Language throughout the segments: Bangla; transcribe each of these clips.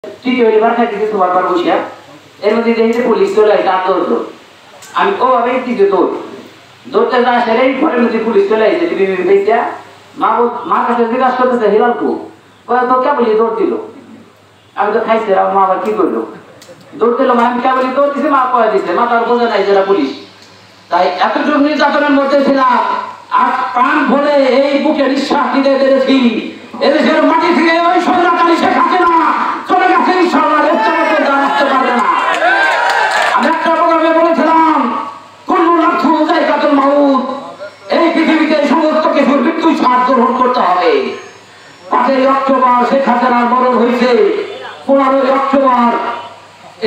তৃতীয় এবার খাইতেছি তোমার বসিয়া এর মধ্যে দেখি পুলিশ চলে আসে আর দৌড়লো আমি ও ভাবে তৃতীয় দৌড়তে যা আসলে ঘরের মধ্যে পুলিশ চলে আসে দেখছিয়া মার কাছে জিজ্ঞাসা করতেছে হিলালপু তো কেবল দৌড় দিল আমি তো খাইছি মা আবার কি করলো দৌড় দিল আমি কেবল দৌড় দিছি মা কয়ে দিছে মা তার বোঝা নাই যারা পুলিশ তাই এতটুকু নির্যাতনের মধ্যে ছিলাম আর প্রাণ ভরে এই বুকে নিঃশ্বাস দিতে পেরেছি এদেশের মাটি থেকে ওই সৈন্যকারী শেখ হাসিনা চলে গেছে ইনশাআল্লাহ আসতে পারবে না আমি একটা প্রোগ্রামে বলেছিলাম কুল্লু নাফসিন যায়কাতুল মাউত এই পৃথিবীতে সমস্ত কিছুর মৃত্যু স্বাদ গ্রহণ করতে হবে 5ই অক্টোবর শেখ হাসিনার মরণ হয়েছে 15ই অক্টোবর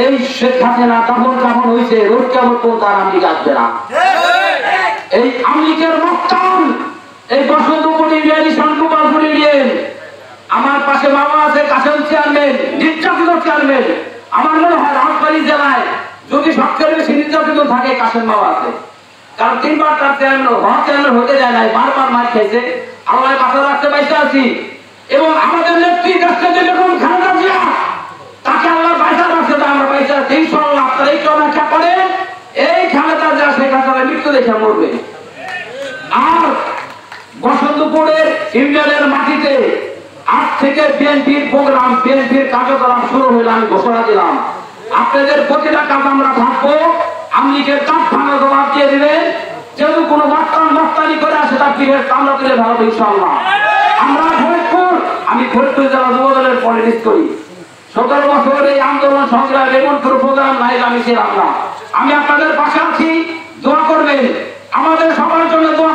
এই শেখ হাসিনা কামড় হয়েছে রোড কেমন তার আমলিগ আসবে না এই আমলিগের মক্তান এই বসন্তপুর ইউনিয়ন শান্তপুর ইউনিয়ন আমার পাশে বাবা আছে কাসেম চেয়ারম্যান নির্যাতিত চেয়ারম্যান আমার মনে হয় রাজবাড়ী জেলায় যদি সবচেয়ে বেশি নির্যাতিত থাকে কাসেম বাবা আছে কারণ 3বার তার চেয়ারম্যান হতে যায় নাই বারবার মার খেয়েছে আল্লাহ বাঁচা রাখতে বাইসে আছি এবং আমাদের নেত্রী দেশকে যেরকম খালেদা জিয়া তাকে আল্লাহ বাইসা রাখছে আমরা বাইসা আছি ইনশাআল্লাহ আপনারা এই অপেক্ষা করেন এই খালেদা জিয়া শেখ হাসিনার মৃত্যু দেখে মরবে আর বসন্তপুরের ইউনিয়নের মাটিতে আজ থেকে বিএনপির প্রোগ্রাম বিএনপির কার্যক্রম শুরু হইলে আমি ঘোষণা দিলাম আপনাদের প্রতিটা কাজ আমরা থাকবো আমলিগের কাজ ভাঙা জবাব দিয়ে দিবেন যেহেতু কোনো মস্তানি করে আসে তার ফিরে আমরা তুলে ভালো ইনশাআল্লাহ আমরা আমি ফরিদপুর জেলা যুব দলের পলিটিক্স করি 17 বছর এই আন্দোলন সংগ্রাম এমন কোনো প্রোগ্রাম নাই আমি ছিলাম না আমি আপনাদের পাশে আছি দোয়া করবেন আমাদের সবার জন্য দোয়া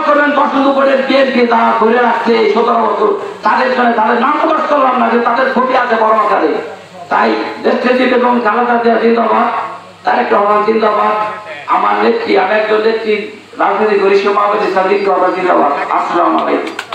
করবেন বসন্তপুরের বিএনপি যারা ধরে রাখছে 17 বছর তাদের জন্য তাদের নাম প্রকাশ করলাম না যে তাদের ছবি আছে বড় আকারে তাই দেশটি এবং খালেদা জিয়া জিন্দাবাদ তারেক রহমান জিন্দাবাদ আমার নেত্রী আমি একজন নেত্রী রাজনীতি করি সমাবেশে জিন্দাবাদ আসসালামু আলাইকুম।